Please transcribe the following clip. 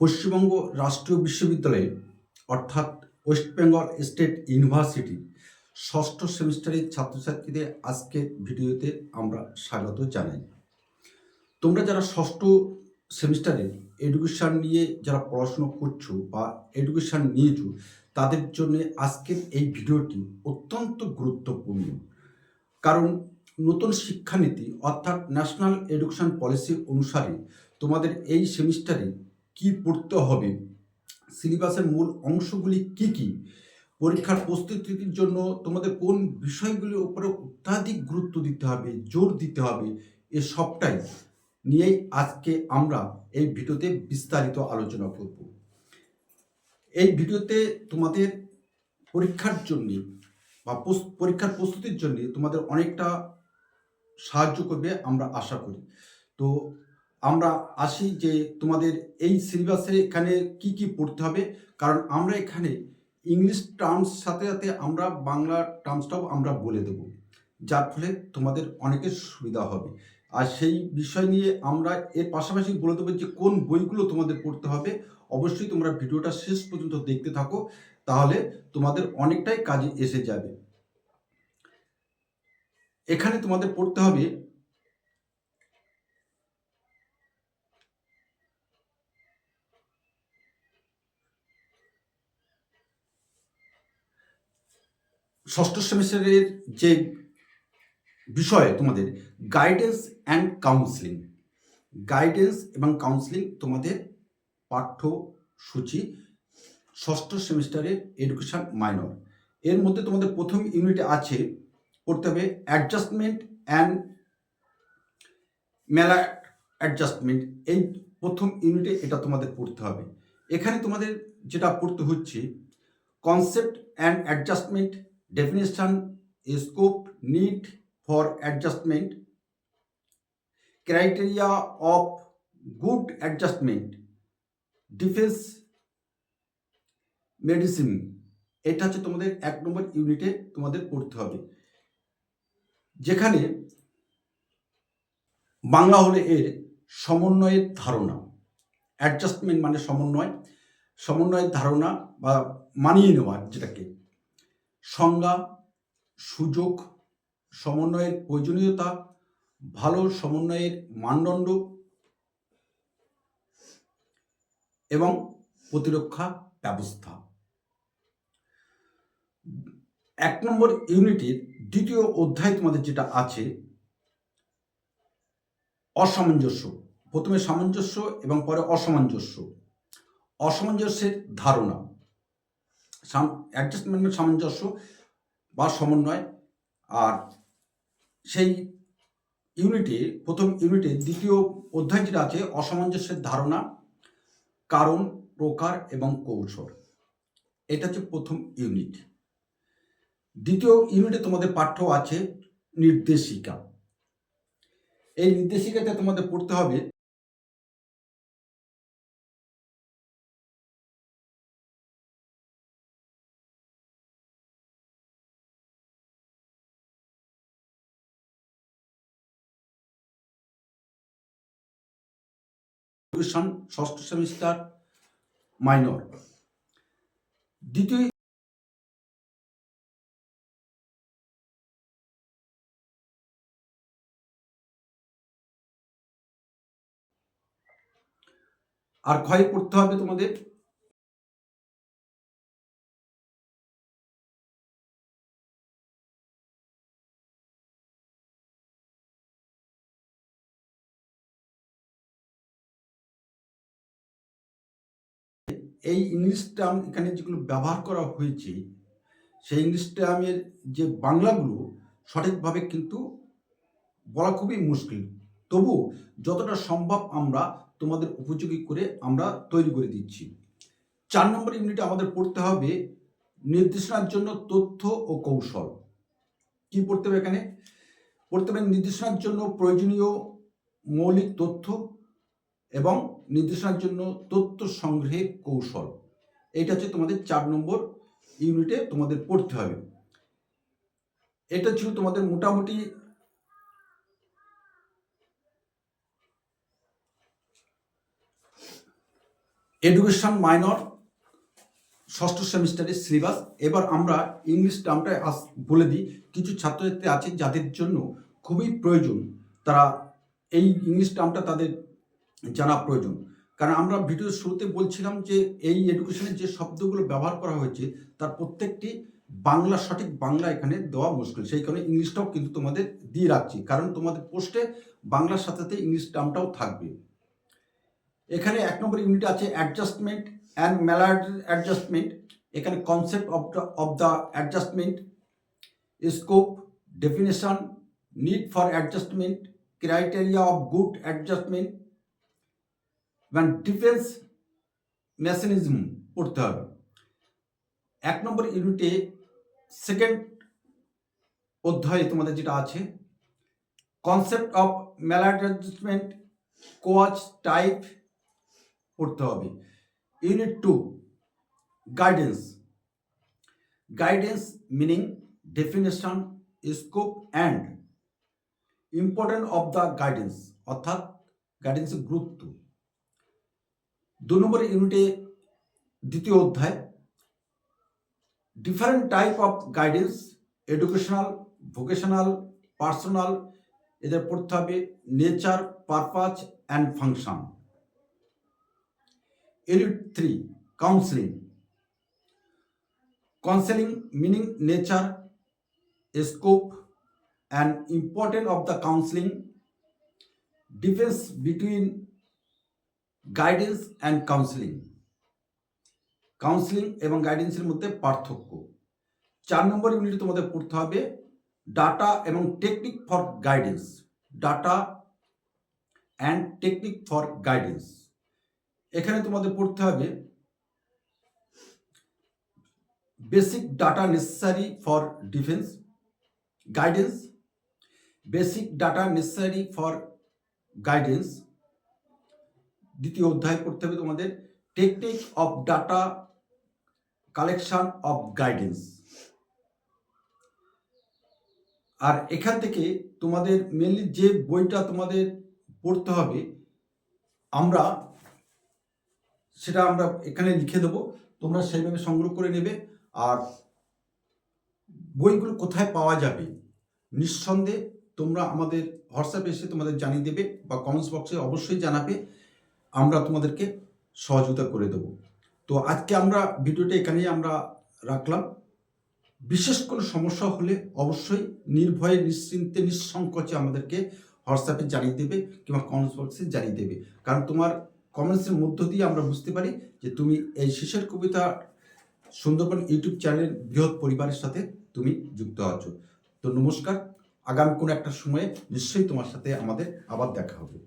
পশ্চিমবঙ্গ রাষ্ট্রীয় বিশ্ববিদ্যালয়ে অর্থাৎ ওয়েস্ট বেঙ্গল স্টেট ইউনিভার্সিটি ষষ্ঠ সেমিস্টারের ছাত্রছাত্রীদের আজকের ভিডিওতে আমরা স্বাগত জানাই। তোমরা যারা ষষ্ঠ সেমিস্টারের এডুকেশান নিয়ে যারা পড়াশুনো করছো বা এডুকেশান নিয়েছো, তাদের জন্য আজকের এই ভিডিওটি অত্যন্ত গুরুত্বপূর্ণ। কারণ নতুন শিক্ষানীতি অর্থাৎ ন্যাশনাল এডুকেশন পলিসি অনুসারে তোমাদের এই সেমিস্টারে কি পড়তে হবে, সিলেবাসের মূল অংশগুলি কি কি, পরীক্ষার প্রস্তুতির জন্য তোমাদের কোন বিষয়গুলির উপরে অত্যাধিক গুরুত্ব দিতে হবে, জোর দিতে হবে, এ সবটাই নিয়েই আজকে আমরা এই ভিডিওতে বিস্তারিত আলোচনা করব। এই ভিডিওতে তোমাদের পরীক্ষার জন্য বা পরীক্ষার প্রস্তুতির জন্য তোমাদের অনেকটা সাহায্য করবে আমরা আশা করি। তো আমরা আসি যে তোমাদের এই সিলেবাসে এখানে কি কি পড়তে হবে, কারণ আমরা এখানে ইংলিশ টার্মস সাথে সাথে আমরা বাংলা টার্মসটাও আমরা বলে দেব, যার ফলে তোমাদের অনেকের সুবিধা হবে। আর সেই বিষয় নিয়ে আমরা এর পাশাপাশি বলে দেবো যে কোন বইগুলো তোমাদের পড়তে হবে। অবশ্যই তোমরা ভিডিওটা শেষ পর্যন্ত দেখতে থাকো, তাহলে তোমাদের অনেকটাই কাজে এসে যাবে। এখানে তোমাদের পড়তে হবে ষষ্ঠ সেমিস্টারের যে বিষয় তোমাদের গাইডেন্স অ্যান্ড কাউন্সিলিং, গাইডেন্স এবং কাউন্সিলিং তোমাদের পাঠ্যসূচি ষষ্ঠ সেমিস্টারের এডুকেশন মাইনর। এর মধ্যে তোমাদের প্রথম ইউনিটে আছে পড়তে হবে অ্যাডজাস্টমেন্ট অ্যান্ড মেলা অ্যাডজাস্টমেন্ট। এই প্রথম ইউনিটে এটা তোমাদের পড়তে হবে। এখানে তোমাদের যেটা পড়তে হচ্ছে concept and adjustment, definition, scope, need for adjustment, criteria of good adjustment, defence medicine. এটা হচ্ছে তোমাদের 1 নম্বর ইউনিটে তোমাদের পড়তে হবে, যেখানে বাংলা হলে এর সমন্বয়ের ধারণা। অ্যাডজাস্টমেন্ট মানে সমন্বয়, সমন্বয়ের ধারণা বা মানিয়ে নেওয়া, যেটাকে সংজ্ঞা, সুযোগ, সমন্বয়ের প্রয়োজনীয়তা, ভালো সমন্বয়ের মানদণ্ড এবং প্রতিরক্ষা ব্যবস্থা। 1 নম্বর ইউনিটের দ্বিতীয় অধ্যায় তোমাদের যেটা আছে অসামঞ্জস্য। প্রথমে সামঞ্জস্য এবং পরে অসামঞ্জস্য। অসামঞ্জস্যের ধারণা, অ্যাডজাস্টমেন্ট সামঞ্জস্য বা সমন্বয়। আর সেই ইউনিটে প্রথম ইউনিটে দ্বিতীয় অধ্যায় যেটা আছে অসামঞ্জস্যের ধারণা, কারণ, প্রকার এবং কৌশল। এটা হচ্ছে প্রথম ইউনিট। দ্বিতীয় ইউনিটে তোমাদের পাঠ্য আছে নির্দেশিকা। এই নির্দেশিকাতে তোমাদের পড়তে হবে ষষ্ঠ সেমিস্টার মাইনর। দ্বিতীয় আর ক্ষয় পড়তে হবে তোমাদের এই ইংলিশ টার্ম এখানে যেগুলো ব্যবহার করা হয়েছে, সেই ইংলিশ টার্মের যে বাংলাগুলো সঠিকভাবে কিন্তু বলা খুবই মুশকিল। তবু যতটা সম্ভব আমরা তোমাদের উপযোগী করে আমরা তৈরি করে দিচ্ছি। 4 নম্বর ইউনিটে আমাদের পড়তে হবে নির্দেশনার জন্য তথ্য ও কৌশল। কি পড়তে হবে এখানে? পড়তে হবে নির্দেশনার জন্য প্রয়োজনীয় মৌলিক তথ্য এবং নির্দেশনার জন্য তথ্য সংগ্রহের কৌশল। এটা হচ্ছে তোমাদের 4 নম্বর ইউনিটে তোমাদের পড়তে হবে। এটা ছিল তোমাদের মোটামুটি এডুকেশন মাইনর ষষ্ঠ সেমিস্টারের সিলেবাস। এবার আমরা ইংলিশ টার্মটা বলে দিই। কিছু ছাত্রছাত্রী আছে যাদের জন্য খুবই প্রয়োজন, তারা এই ইংলিশ টার্মটা তাদের জানা প্রয়োজন। কারণ আমরা ভিডিওর শুরুতে বলছিলাম যে এই এডুকেশনের যে শব্দগুলো ব্যবহার করা হয়েছে তার প্রত্যেকটি বাংলা, সঠিক বাংলা এখানে দেওয়া মুশকিল। সেই কারণে ইংলিশটাও কিন্তু তোমাদের দিয়ে রাখছি, কারণ তোমাদের পোস্টে বাংলার সাথে সাথে ইংলিশ টার্মটাও থাকবে। এখানে 1 নম্বর ইউনিট আছে অ্যাডজাস্টমেন্ট অ্যান্ড ম্যালাডজাস্টমেন্ট। এখানে concept of the adjustment, scope, definition, need for adjustment, criteria of good adjustment, defence mechanism পড়তে হবে। 1 নম্বর ইউনিটে সেকেন্ড অধ্যায়ে তোমাদের যেটা আছে কনসেপ্ট অফ ম্যালাডজাস্টমেন্ট, কোয়াজ টাইপ পড়তে হবে। Unit 2 guidance, guidance meaning, definition, scope and important of the guidance, অর্থাৎ গাইডেন্সের গুরুত্ব। 2 নম্বর ইউনিটে দ্বিতীয় অধ্যায় different type of guidance, educational, vocational, personal, এদের পড়তে হবে nature, purpose and function. Unit 3 counselling, counselling meaning, nature, scope and important of the counselling, difference between guidance and counselling, counselling এবং গাইডেন্সের মধ্যে পার্থক্য। 4 নম্বর ইউনিটে তোমাদের পড়তে হবে ডাটা এবং technique for guidance, data and technique for guidance. এখানে তোমাদের পড়তে হবে basic data necessary for defence guidance, basic data necessary for guidance. দ্বিতীয় অধ্যায় পড়তে হবে তোমাদের technique of data collection of guidance. আর এখান থেকে তোমাদের মেনলি যে বইটা তোমাদের পড়তে হবে সেটা আমরা এখানে লিখে দেবো, তোমরা সেইভাবে সংগ্রহ করে নেবে। আর বইগুলো কোথায় পাওয়া যাবে নিঃসন্দেহে তোমরা আমাদের হোয়াটসঅ্যাপে এসে তোমাদের জানিয়ে দেবে বা কমেন্টস বক্সে অবশ্যই জানাবে, আমরা তোমাদেরকে সহযোগিতা করে দেবো। তো আজকে আমরা ভিডিওটা এখানেই আমরা রাখলাম। বিশেষ কোনো সমস্যা হলে অবশ্যই নির্ভয়ে, নিশ্চিন্তে, নিঃসংকোচে আমাদেরকে হোয়াটসঅ্যাপে জানিয়ে দেবে কিংবা কমেন্টস বক্সে জানিয়ে দেবে, কারণ তোমার কমেন্টসের মধ্য দিয়ে আমরা বুঝতে পারি যে তুমি এই শিশের কবিতা সুন্দরবন ইউটিউব চ্যানেলের বৃহৎ পরিবারের সাথে তুমি যুক্ত আছো। তো নমস্কার, আগামী কোনো একটা সময়ে নিশ্চয়ই তোমার সাথে আমাদের আবার দেখা হবে।